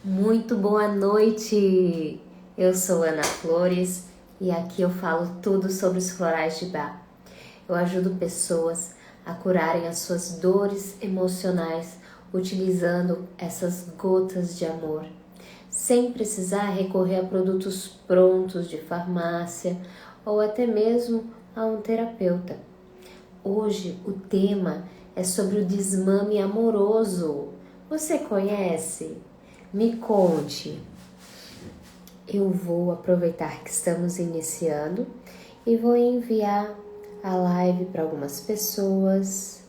Muito boa noite! Eu sou Ana Flores e aqui eu falo tudo sobre os florais de Bach. Eu ajudo pessoas a curarem as suas dores emocionais utilizando essas gotas de amor, sem precisar recorrer a produtos prontos de farmácia ou até mesmo a um terapeuta. Hoje o tema é sobre o desmame amoroso. Você conhece? Me conte. Eu vou aproveitar que estamos iniciando e vou enviar a live para algumas pessoas,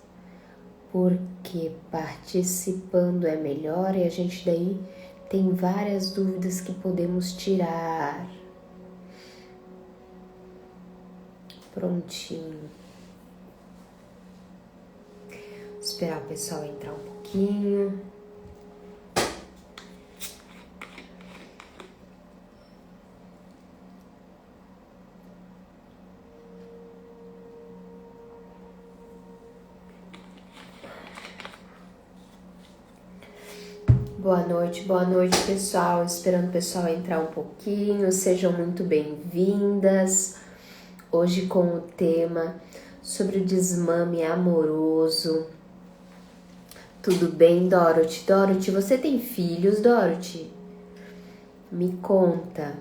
porque participando é melhor e a gente daí tem várias dúvidas que podemos tirar. Prontinho. Vou esperar o pessoal entrar um pouquinho. Boa noite pessoal, esperando o pessoal entrar um pouquinho, sejam muito bem-vindas. Hoje com o tema sobre o desmame amoroso. Tudo bem, Dorothy? Dorothy, você tem filhos, Dorothy? Me conta.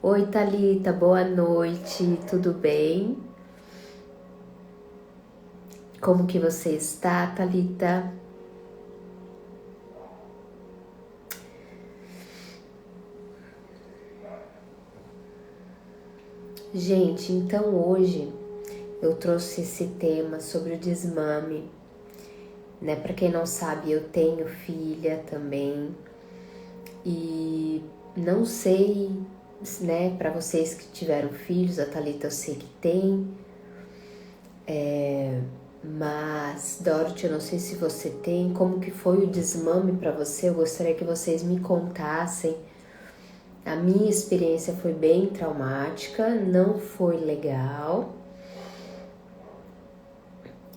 Oi, Thalita, boa noite, tudo bem? Como que você está, Thalita? Gente, então hoje eu trouxe esse tema sobre o desmame, né? Para quem não sabe, eu tenho filha também e não sei, né? Para vocês que tiveram filhos, a Thalita eu sei que tem, mas Dorothy, eu não sei se você tem, como que foi o desmame para você? Eu gostaria que vocês me contassem. A minha experiência foi bem traumática, não foi legal.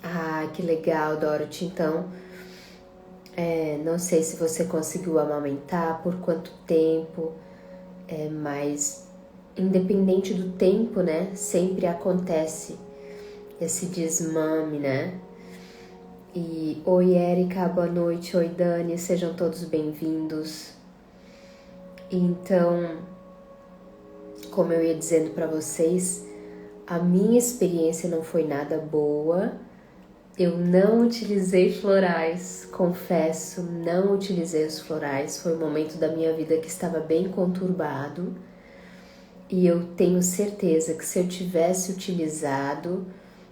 Ah, que legal, Dorothy. Então, não sei se você conseguiu amamentar, por quanto tempo, mas independente do tempo, né? Sempre acontece esse desmame, né? E oi, Érica, boa noite. Oi, Dani, sejam todos bem-vindos. Então, como eu ia dizendo para vocês, a minha experiência não foi nada boa. Eu não utilizei florais, confesso, não utilizei os florais. Foi um momento da minha vida que estava bem conturbado e eu tenho certeza que se eu tivesse utilizado,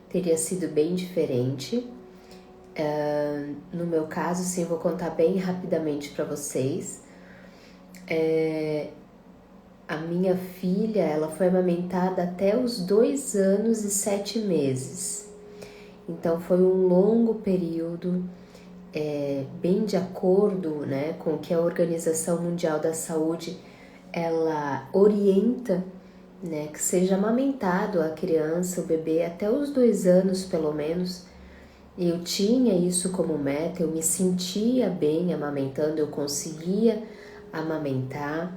teria sido bem diferente. No meu caso, sim, vou contar bem rapidamente para vocês. A minha filha, ela foi amamentada até os 2 anos e 7 meses. Então foi um longo período, bem de acordo, né, com o que a Organização Mundial da Saúde ela orienta, né, que seja amamentado a criança, o bebê até os 2 anos pelo menos. Eu tinha isso como meta, eu me sentia bem amamentando, eu conseguia amamentar,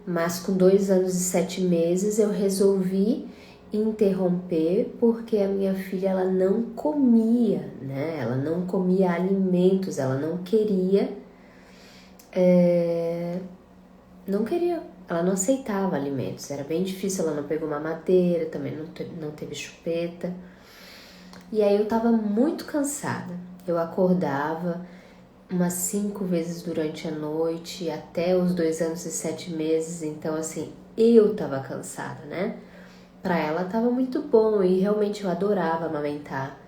mas com 2 anos e 7 meses eu resolvi interromper porque a minha filha ela não comia, né? Ela não comia alimentos, ela não queria, ela não aceitava alimentos, era bem difícil, ela não pegou mamadeira, também não teve chupeta. E aí eu tava muito cansada, eu acordava umas 5 vezes durante a noite, até os 2 anos e 7 meses, então assim, eu tava cansada, né? Pra ela tava muito bom e realmente eu adorava amamentar,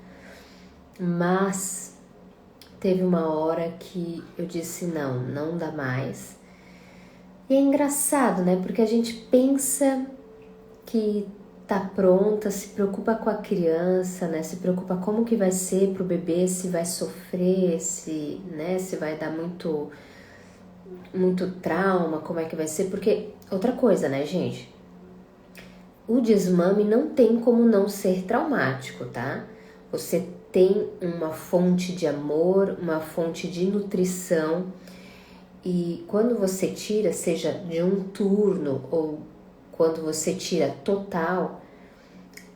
mas teve uma hora que eu disse não dá mais. E é engraçado, né? Porque a gente pensa que tá pronta, se preocupa com a criança, né? Se preocupa como que vai ser pro bebê, se vai sofrer, se, né? Se vai dar muito trauma, como é que vai ser? Porque outra coisa, né, gente? O desmame não tem como não ser traumático, tá? Você tem uma fonte de amor, uma fonte de nutrição E quando você tira, seja de um turno ou quando você tira total,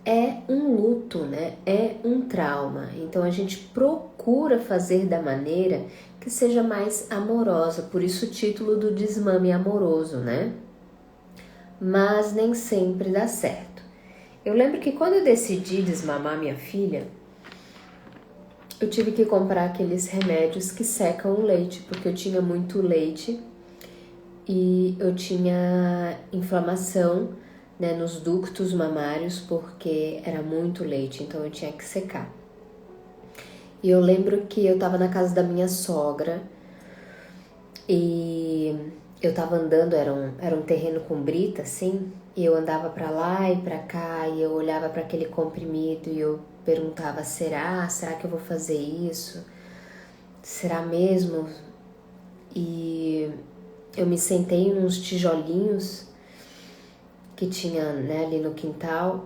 é um luto, né? É um trauma. Então a gente procura fazer da maneira que seja mais amorosa, por isso o título do desmame amoroso, né? Mas nem sempre dá certo. Eu lembro que quando eu decidi desmamar minha filha, eu tive que comprar aqueles remédios que secam o leite, porque eu tinha muito leite e eu tinha inflamação, né, nos ductos mamários, porque era muito leite, então eu tinha que secar. E eu lembro que eu tava na casa da minha sogra e eu tava andando, era um terreno com brita, assim, e eu andava pra lá e pra cá e eu olhava para aquele comprimido e eu perguntava, será que eu vou fazer isso? Será mesmo? E eu me sentei em uns tijolinhos que tinha, né, ali no quintal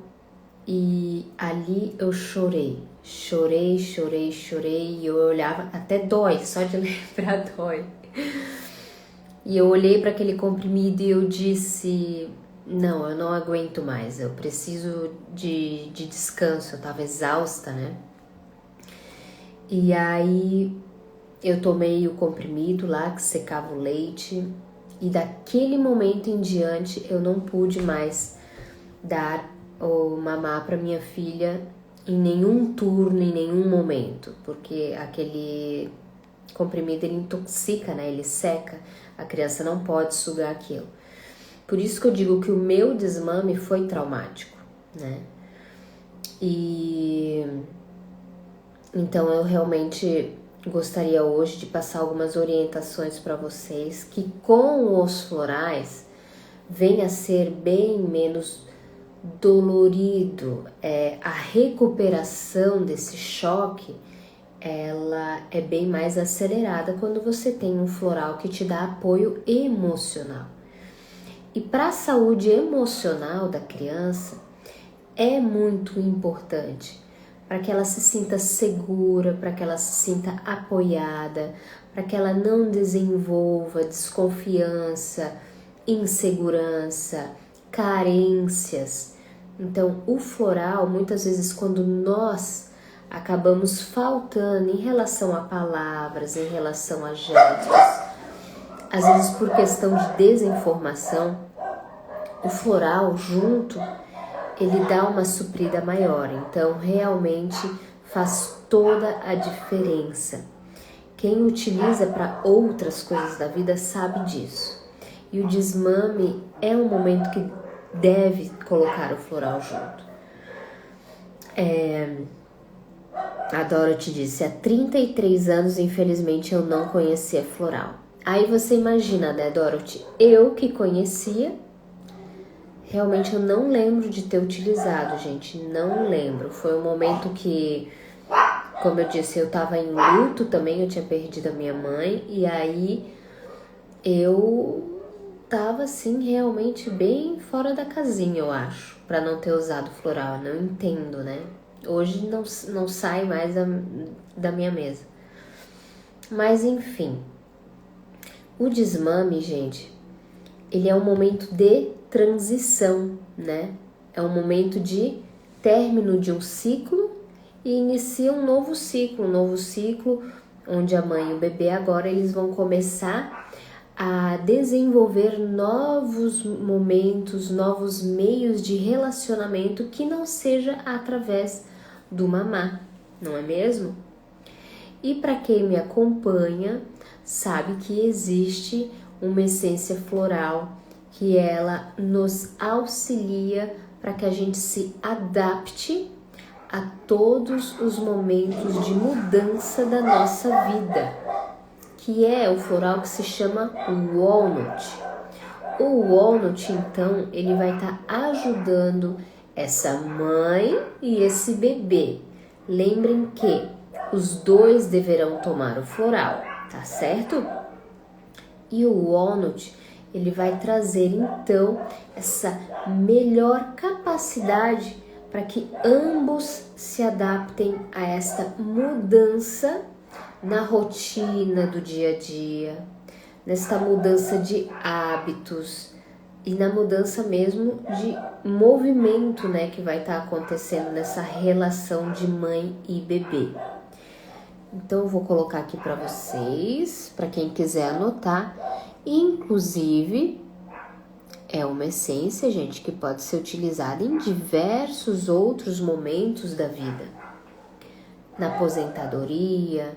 e ali eu chorei e eu olhava, até dói, só de lembrar dói. E eu olhei para aquele comprimido e eu disse, não, eu não aguento mais, eu preciso de descanso, eu tava exausta, né? E aí eu tomei o comprimido lá que secava o leite e daquele momento em diante eu não pude mais dar ou mamar para minha filha em nenhum turno, em nenhum momento, porque aquele comprimido ele intoxica, né? Ele seca, a criança não pode sugar aquilo. Por isso que eu digo que o meu desmame foi traumático, né? E então eu realmente gostaria hoje de passar algumas orientações para vocês que com os florais venha a ser bem menos dolorido. A recuperação desse choque ela é bem mais acelerada quando você tem um floral que te dá apoio emocional. E para a saúde emocional da criança é muito importante para que ela se sinta segura, para que ela se sinta apoiada, para que ela não desenvolva desconfiança, insegurança, carências. Então, o floral, muitas vezes, quando nós acabamos faltando em relação a palavras, em relação a gestos, às vezes por questão de desinformação, o floral junto ele dá uma suprida maior, então realmente faz toda a diferença. Quem utiliza para outras coisas da vida sabe disso. E o desmame é um momento que deve colocar o floral junto. A Dorothy disse, há 33 anos, infelizmente, eu não conhecia floral. Aí você imagina, né, Dorothy? Eu que conhecia, realmente eu não lembro de ter utilizado, gente, não lembro. Foi um momento que, como eu disse, eu tava em luto também, eu tinha perdido a minha mãe, e aí eu tava assim, realmente bem fora da casinha, eu acho, pra não ter usado floral, não entendo, né? Hoje não sai mais da minha mesa. Mas enfim, o desmame, gente, ele é um momento de transição, né? É um momento de término de um ciclo e inicia um novo ciclo onde a mãe e o bebê agora eles vão começar a desenvolver novos momentos, novos meios de relacionamento que não seja através do mamar, não é mesmo? E para quem me acompanha, sabe que existe uma essência floral que ela nos auxilia para que a gente se adapte a todos os momentos de mudança da nossa vida, que é o floral que se chama Walnut. O Walnut, então, ele vai estar ajudando essa mãe e esse bebê. Lembrem que os dois deverão tomar o floral, tá certo? E o Walnut, ele vai trazer então essa melhor capacidade para que ambos se adaptem a esta mudança na rotina do dia a dia, nesta mudança de hábitos e na mudança mesmo de movimento, né, que vai estar acontecendo nessa relação de mãe e bebê. Então eu vou colocar aqui para vocês, para quem quiser anotar. Inclusive, é uma essência, gente, que pode ser utilizada em diversos outros momentos da vida. Na aposentadoria,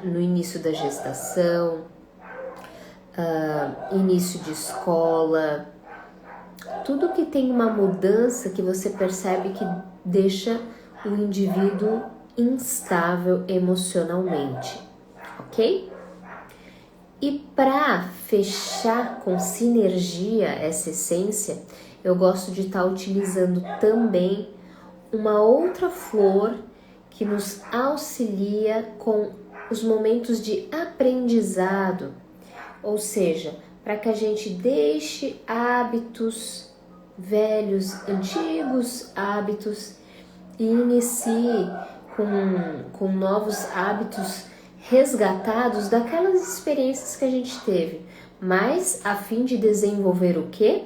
no início da gestação, início de escola, tudo que tem uma mudança que você percebe que deixa o indivíduo instável emocionalmente, ok? E para fechar com sinergia essa essência, eu gosto de estar utilizando também uma outra flor que nos auxilia com os momentos de aprendizado, ou seja, para que a gente deixe hábitos velhos, antigos hábitos e inicie com novos hábitos resgatados daquelas experiências que a gente teve, mas a fim de desenvolver o quê?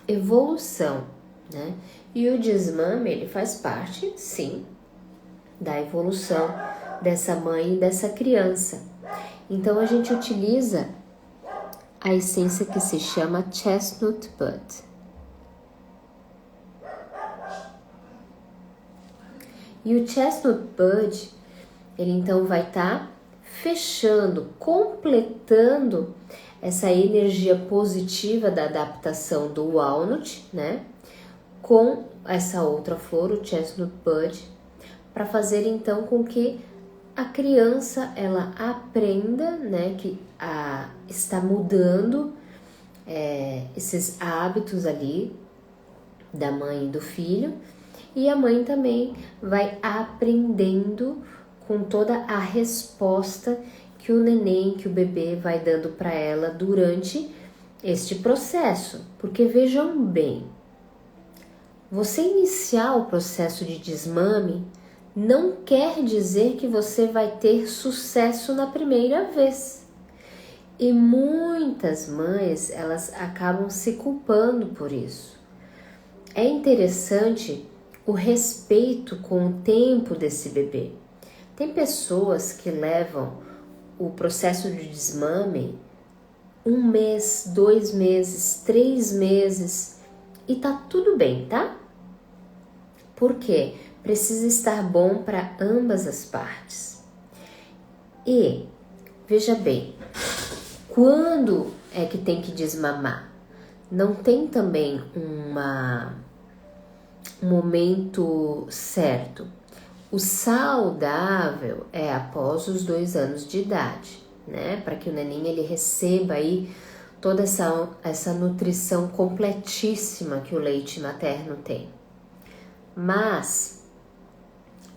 Evolução, né? E o desmame, ele faz parte, sim, da evolução dessa mãe e dessa criança. Então a gente utiliza a essência que se chama Chestnut Bud. E o Chestnut Bud, ele então vai estar fechando, completando essa energia positiva da adaptação do Walnut, né? Com essa outra flor, o Chestnut Bud, para fazer então com que a criança ela aprenda, né, que está mudando esses hábitos ali da mãe e do filho, e a mãe também vai aprendendo com toda a resposta que o neném, que o bebê vai dando para ela durante este processo. Porque vejam bem, você iniciar o processo de desmame não quer dizer que você vai ter sucesso na primeira vez. E muitas mães, elas acabam se culpando por isso. É interessante o respeito com o tempo desse bebê. Tem pessoas que levam o processo de desmame 1 mês, 2 meses, 3 meses e tá tudo bem, tá? Por quê? Precisa estar bom para ambas as partes. E, veja bem, quando é que tem que desmamar? Não tem também um momento certo. O saudável é após os 2 anos de idade, né? Para que o neném ele receba aí toda essa nutrição completíssima que o leite materno tem. Mas,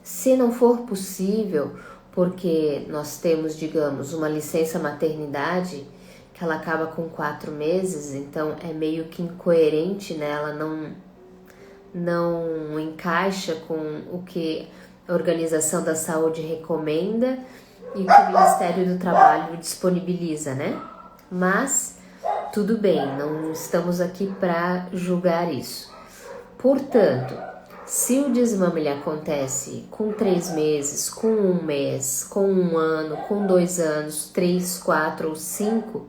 se não for possível, porque nós temos, digamos, uma licença maternidade que ela acaba com 4 meses, então é meio que incoerente, né? Ela não encaixa com o que a Organização da Saúde recomenda e o que o Ministério do Trabalho disponibiliza, né? Mas tudo bem, não estamos aqui para julgar isso. Portanto, se o desmame ele acontece com 3 meses, com 1 mês, com 1 ano, com 2 anos, 3, 4 ou 5,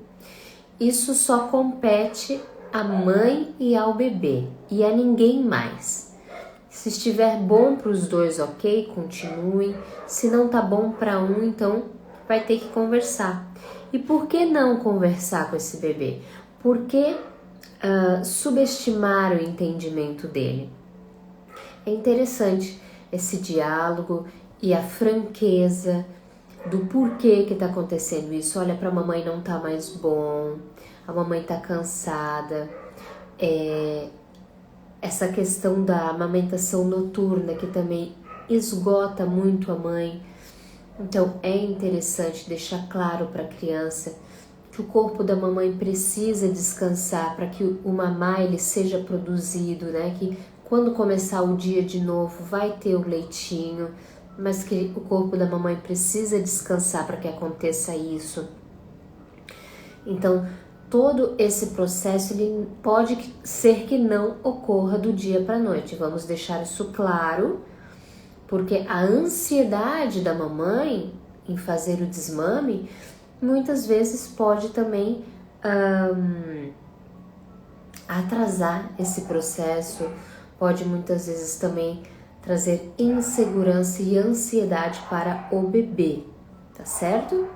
isso só compete à mãe e ao bebê e a ninguém mais. Se estiver bom para os dois, ok, continuem. Se não tá bom para um, então vai ter que conversar. E por que não conversar com esse bebê? Por que subestimar o entendimento dele? É interessante esse diálogo e a franqueza do porquê que tá acontecendo isso. Olha, pra mamãe não tá mais bom, a mamãe tá cansada. Essa questão da amamentação noturna que também esgota muito a mãe. Então é interessante deixar claro para a criança que o corpo da mamãe precisa descansar para que o mamar ele seja produzido, né? Que quando começar o dia de novo vai ter o leitinho, mas que o corpo da mamãe precisa descansar para que aconteça isso. Então, todo esse processo ele pode ser que não ocorra do dia para a noite. Vamos deixar isso claro, porque a ansiedade da mamãe em fazer o desmame muitas vezes pode também atrasar esse processo, pode muitas vezes também trazer insegurança e ansiedade para o bebê, tá certo?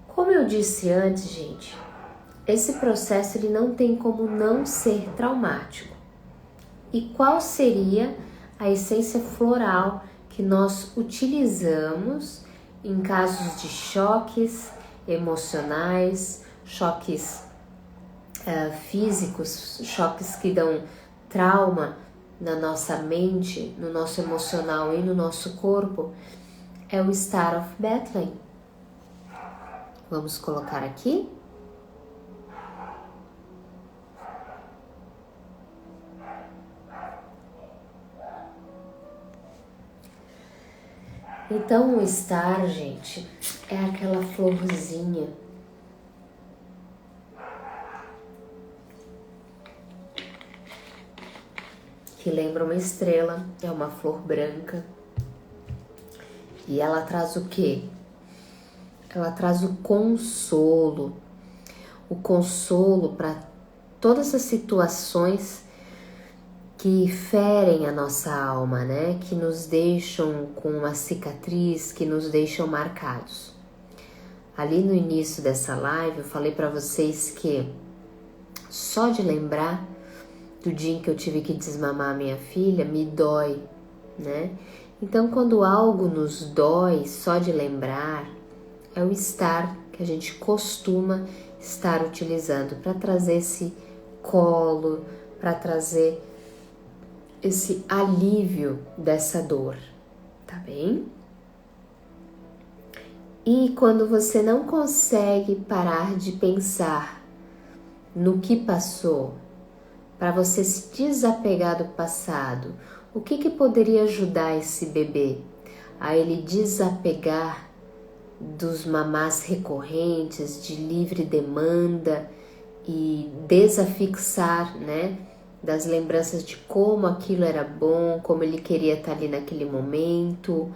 Como eu disse antes, gente, esse processo ele não tem como não ser traumático. E qual seria a essência floral que nós utilizamos em casos de choques emocionais, choques físicos, choques que dão trauma na nossa mente, no nosso emocional e no nosso corpo? É o Star of Bethlehem. Vamos colocar aqui. Então o Star, gente, é aquela florzinha que lembra uma estrela, é uma flor branca. E ela traz o quê? Ela traz o consolo para todas as situações que ferem a nossa alma, né? Que nos deixam com uma cicatriz, que nos deixam marcados. Ali no início dessa live eu falei para vocês que só de lembrar do dia em que eu tive que desmamar a minha filha me dói, né? Então quando algo nos dói, só de lembrar, é o estar que a gente costuma estar utilizando para trazer esse colo, para trazer esse alívio dessa dor, tá bem? E quando você não consegue parar de pensar no que passou, para você se desapegar do passado, o que poderia ajudar esse bebê a ele desapegar dos mamás recorrentes, de livre demanda e desafixar, né, das lembranças de como aquilo era bom, como ele queria estar ali naquele momento?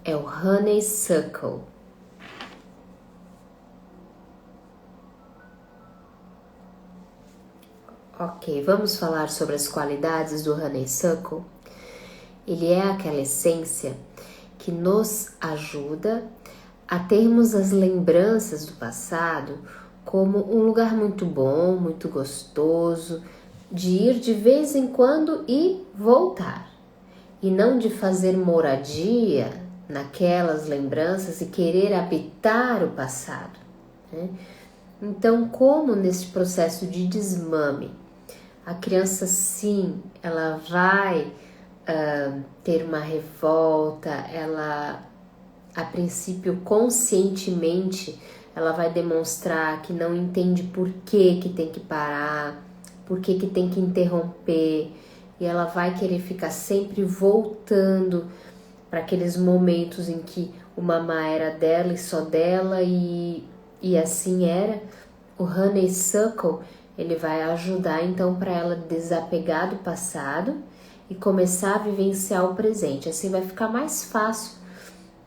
É o Honeysuckle. Ok, vamos falar sobre as qualidades do Honeysuckle. Ele é aquela essência que nos ajuda a termos as lembranças do passado como um lugar muito bom, muito gostoso, de ir de vez em quando e voltar. E não de fazer moradia naquelas lembranças e querer habitar o passado, né? Então, como nesse processo de desmame, a criança sim, ela vai ter uma revolta, ela a princípio conscientemente ela vai demonstrar que não entende por que tem que parar, por que tem que interromper, e ela vai querer ficar sempre voltando para aqueles momentos em que o mamá era dela e só dela e assim era. O Honeysuckle ele vai ajudar então para ela desapegar do passado e começar a vivenciar o presente. Assim vai ficar mais fácil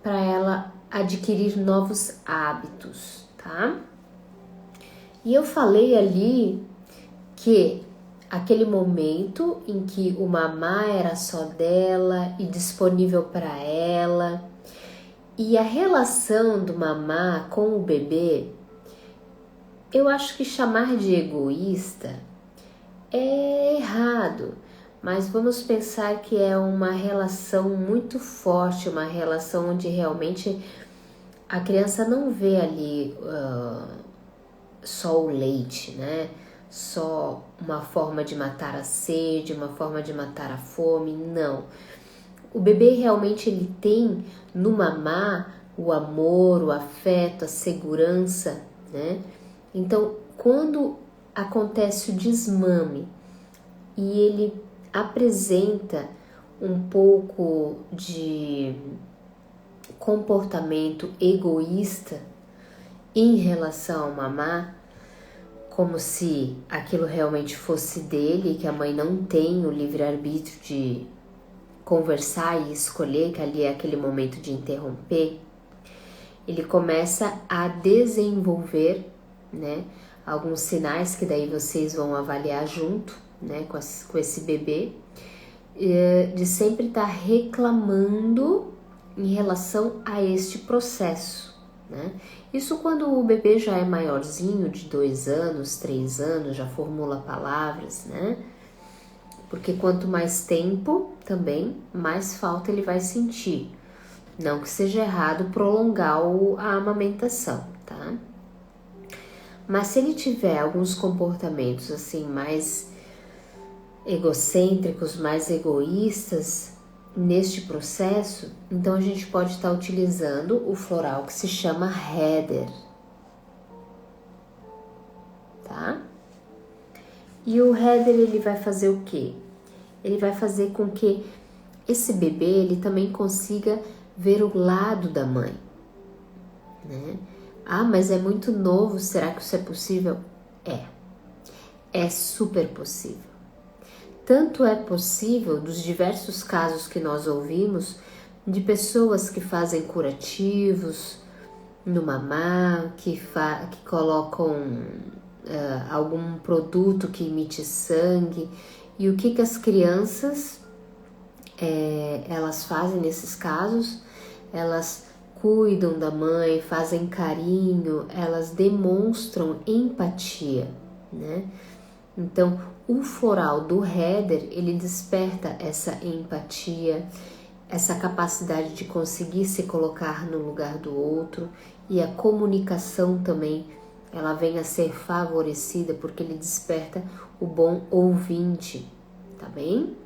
para ela adquirir novos hábitos, tá? E eu falei ali que aquele momento em que o mamá era só dela e disponível para ela, e a relação do mamá com o bebê, eu acho que chamar de egoísta é errado, mas vamos pensar que é uma relação muito forte, uma relação onde realmente a criança não vê ali só o leite, né? Só uma forma de matar a sede, uma forma de matar a fome, não. O bebê realmente ele tem no mamá o amor, o afeto, a segurança, né? Então, quando acontece o desmame e ele apresenta um pouco de comportamento egoísta, em relação ao mamar, como se aquilo realmente fosse dele e que a mãe não tem o livre-arbítrio de conversar e escolher, que ali é aquele momento de interromper, ele começa a desenvolver, né, alguns sinais que daí vocês vão avaliar junto, né, com esse bebê, de sempre estar reclamando em relação a este processo, né? Isso quando o bebê já é maiorzinho, de 2 anos, 3 anos, já formula palavras, né? Porque quanto mais tempo, também, mais falta ele vai sentir. Não que seja errado prolongar a amamentação, tá? Mas se ele tiver alguns comportamentos assim mais egocêntricos, mais egoístas neste processo, então a gente pode estar utilizando o floral que se chama Heather, tá? E o Heather, ele vai fazer o quê? Ele vai fazer com que esse bebê, ele também consiga ver o lado da mãe, né? Ah, mas é muito novo, será que isso é possível? É super possível. Tanto é possível, dos diversos casos que nós ouvimos, de pessoas que fazem curativos no mamar, que colocam algum produto que emite sangue. E o que as crianças elas fazem nesses casos? Elas cuidam da mãe, fazem carinho, elas demonstram empatia, né? Então, o floral do Heather, ele desperta essa empatia, essa capacidade de conseguir se colocar no lugar do outro, e a comunicação também, ela vem a ser favorecida porque ele desperta o bom ouvinte, tá bem?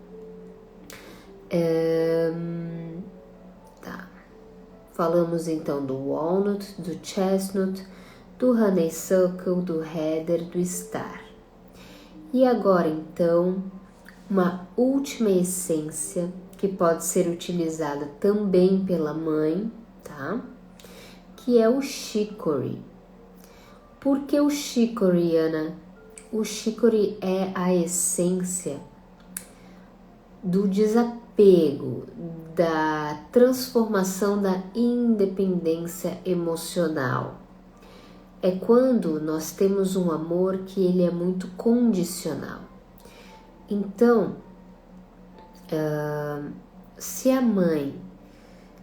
Tá. Falamos então do Walnut, do Chestnut, do Honeysuckle, do Heather, do Star. E agora então, uma última essência que pode ser utilizada também pela mãe, tá? Que é o Chicory. Por que o Chicory, Ana? O Chicory é a essência do desapego, da transformação da independência emocional. É quando nós temos um amor que ele é muito condicional. Então, se a mãe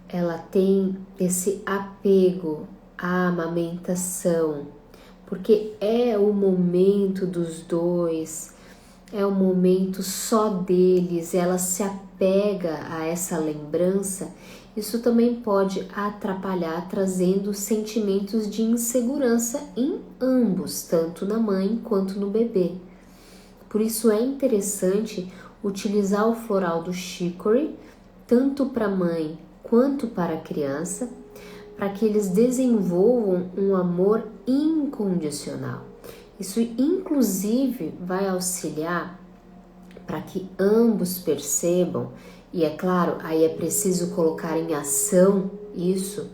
ela tem esse apego à amamentação, porque é o momento dos dois, é o momento só deles, ela se apega a essa lembrança, isso também pode atrapalhar, trazendo sentimentos de insegurança em ambos, tanto na mãe quanto no bebê. Por isso é interessante utilizar o floral do Chicory, tanto para a mãe quanto para a criança, para que eles desenvolvam um amor incondicional. Isso inclusive vai auxiliar para que ambos percebam, e é claro, aí é preciso colocar em ação isso,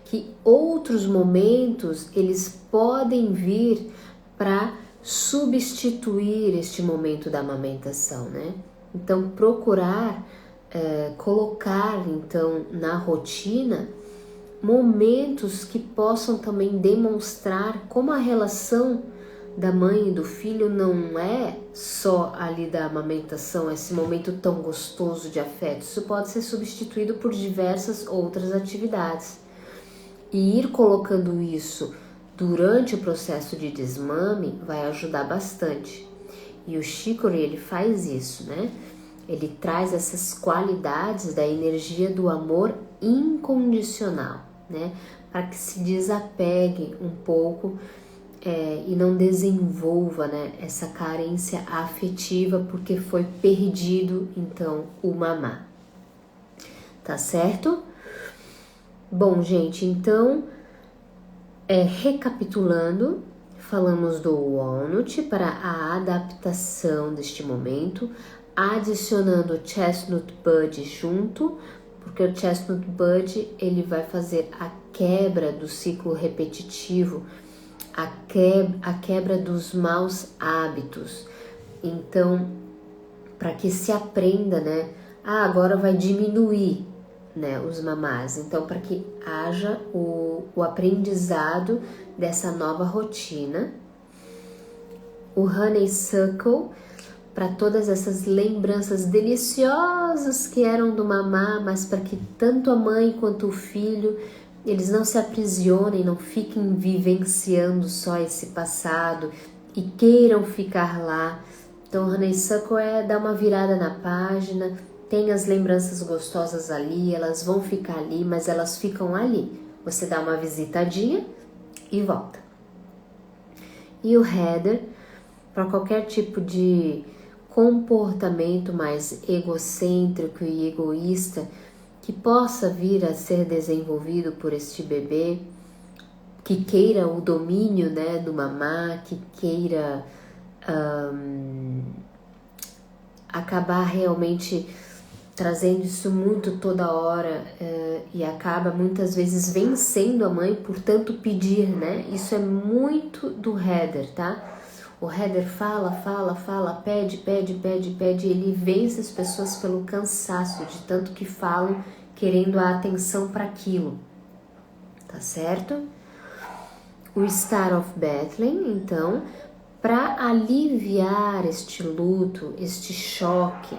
que outros momentos eles podem vir para substituir este momento da amamentação, né? Então procurar colocar então na rotina momentos que possam também demonstrar como a relação da mãe e do filho não é só ali da amamentação, esse momento tão gostoso de afeto. Isso pode ser substituído por diversas outras atividades. E ir colocando isso durante o processo de desmame vai ajudar bastante. E o Chicory, ele faz isso, né? Ele traz essas qualidades da energia do amor incondicional, né? Para que se desapegue um pouco e não desenvolva, né, essa carência afetiva, porque foi perdido, então, o mamar. Tá certo? Bom, gente, então, recapitulando, falamos do Walnut para a adaptação deste momento, adicionando o Chestnut Bud junto, porque o Chestnut Bud ele vai fazer a quebra do ciclo repetitivo, a quebra dos maus hábitos. Então, para que se aprenda, né? Agora vai diminuir, né, os mamás. Então, para que haja o aprendizado dessa nova rotina. O Honeysuckle, para todas essas lembranças deliciosas que eram do mamá, mas para que tanto a mãe quanto o filho, eles não se aprisionem, não fiquem vivenciando só esse passado e queiram ficar lá. Então, Honeysuckle é dar uma virada na página, tem as lembranças gostosas ali, elas vão ficar ali, mas elas ficam ali. Você dá uma visitadinha e volta. E o Heather, para qualquer tipo de comportamento mais egocêntrico e egoísta que possa vir a ser desenvolvido por este bebê, que queira o domínio, né, do mamá, que queira acabar realmente trazendo isso muito toda hora e acaba muitas vezes vencendo a mãe por tanto pedir, né? Isso é muito do Heather, tá? O Heather fala, pede, ele vence as pessoas pelo cansaço de tanto que falam, querendo a atenção para aquilo, tá certo? O Star of Bethlehem, então, para aliviar este luto, este choque,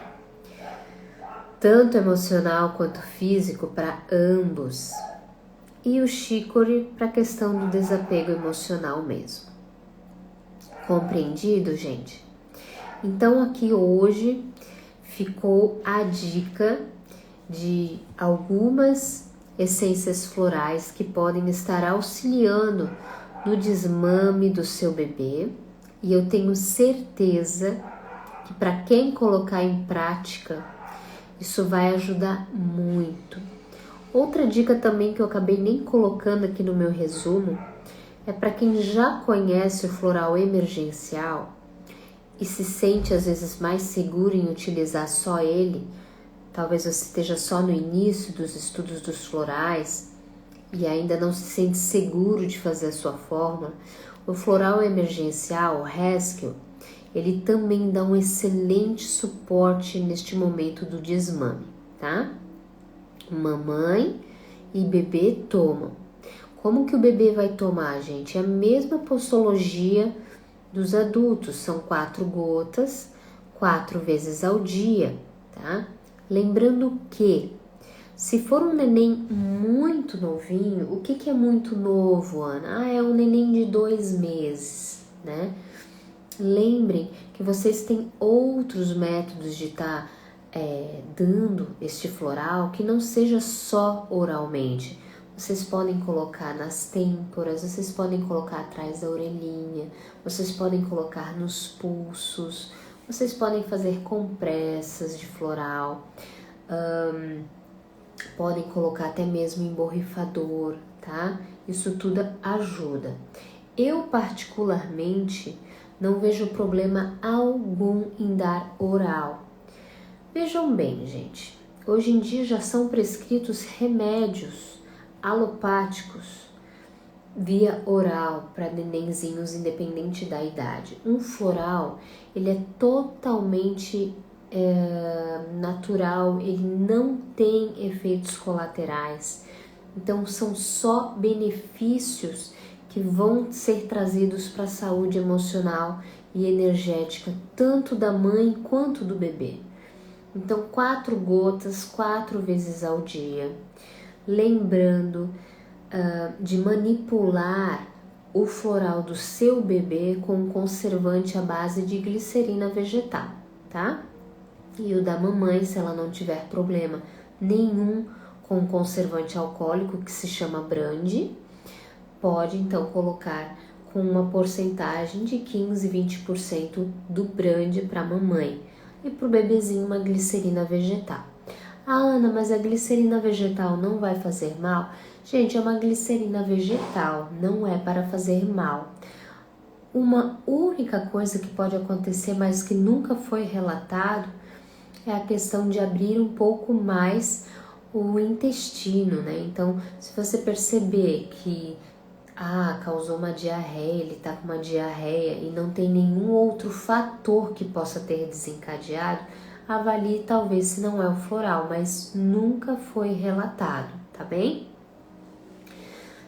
tanto emocional quanto físico para ambos. E o Chicory para a questão do desapego emocional mesmo. Compreendido, gente? Então aqui hoje ficou a dica de algumas essências florais que podem estar auxiliando no desmame do seu bebê, e eu tenho certeza que para quem colocar em prática, isso vai ajudar muito. Outra dica também que eu acabei nem colocando aqui no meu resumo é para quem já conhece o floral emergencial e se sente às vezes mais seguro em utilizar só ele. Talvez você esteja só no início dos estudos dos florais e ainda não se sente seguro de fazer a sua fórmula. O floral emergencial, o Rescue, ele também dá um excelente suporte neste momento do desmame, tá? Mamãe e bebê tomam. Como que o bebê vai tomar, gente? É a mesma posologia dos adultos, são 4 gotas, 4 vezes ao dia, tá? Lembrando que, se for um neném muito novinho, o que é muito novo, Ana? É um neném de 2 meses, né? Lembrem que vocês têm outros métodos de estar dando este floral que não seja só oralmente. Vocês podem colocar nas têmporas, vocês podem colocar atrás da orelhinha, vocês podem colocar nos pulsos, vocês podem fazer compressas de floral, podem colocar até mesmo em borrifador, tá? Isso tudo ajuda. Eu particularmente não vejo problema algum em dar oral. Vejam bem, gente, hoje em dia já são prescritos remédios alopáticos via oral para nenenzinhos, independente da idade. Um floral, ele é totalmente natural, ele não tem efeitos colaterais, então são só benefícios que vão ser trazidos para a saúde emocional e energética, tanto da mãe quanto do bebê. Então 4 gotas, 4 vezes ao dia. Lembrando de manipular o floral do seu bebê com um conservante à base de glicerina vegetal, tá? E o da mamãe, se ela não tiver problema nenhum com conservante alcoólico, que se chama Brandy, pode então colocar com uma porcentagem de 15-20% do Brandy para a mamãe e para o bebezinho uma glicerina vegetal. Ana, mas a glicerina vegetal não vai fazer mal? Gente, é uma glicerina vegetal, não é para fazer mal. Uma única coisa que pode acontecer, mas que nunca foi relatado, é a questão de abrir um pouco mais o intestino, né? Então, se você perceber que causou uma diarreia, ele tá com uma diarreia e não tem nenhum outro fator que possa ter desencadeado, avalie talvez se não é o floral, mas nunca foi relatado, tá bem?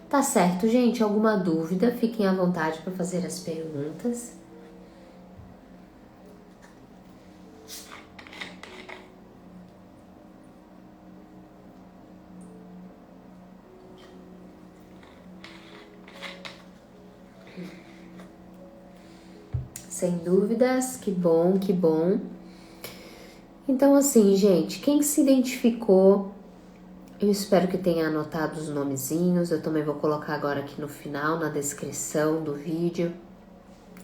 Tá certo, gente? Alguma dúvida? Fiquem à vontade para fazer as perguntas. Sem dúvidas, que bom, que bom. Então, assim, gente, quem se identificou, eu espero que tenha anotado os nomezinhos. Eu também vou colocar agora aqui no final, na descrição do vídeo.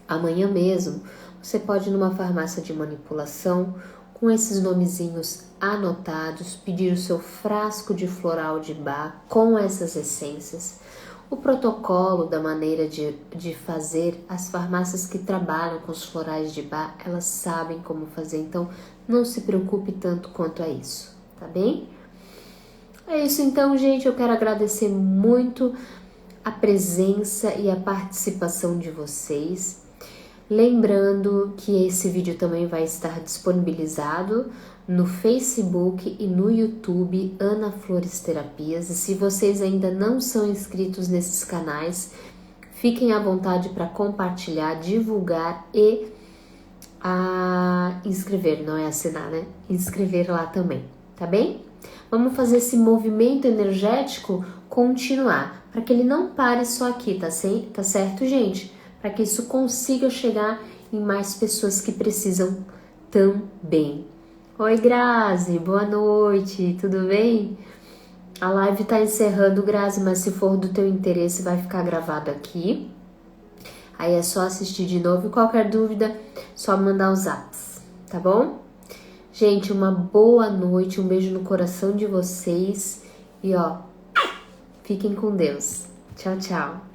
Amanhã mesmo, você pode ir numa farmácia de manipulação com esses nomezinhos anotados, pedir o seu frasco de floral de Bach com essas essências. O protocolo da maneira de fazer, as farmácias que trabalham com os florais de Bach, elas sabem como fazer, então não se preocupe tanto quanto a isso, tá bem? É isso então, gente, eu quero agradecer muito a presença e a participação de vocês. Lembrando que esse vídeo também vai estar disponibilizado no Facebook e no YouTube Ana Flores Terapias. E se vocês ainda não são inscritos nesses canais, fiquem à vontade para compartilhar, divulgar e inscrever, não é assinar, né? Inscrever lá também, tá bem? Vamos fazer esse movimento energético continuar, para que ele não pare só aqui, tá certo, gente? Para que isso consiga chegar em mais pessoas que precisam também. Oi, Grazi, boa noite, tudo bem? A live tá encerrando, Grazi, mas se for do teu interesse vai ficar gravado aqui. Aí é só assistir de novo e qualquer dúvida, só mandar os zaps, tá bom? Gente, uma boa noite, um beijo no coração de vocês e fiquem com Deus. Tchau, tchau.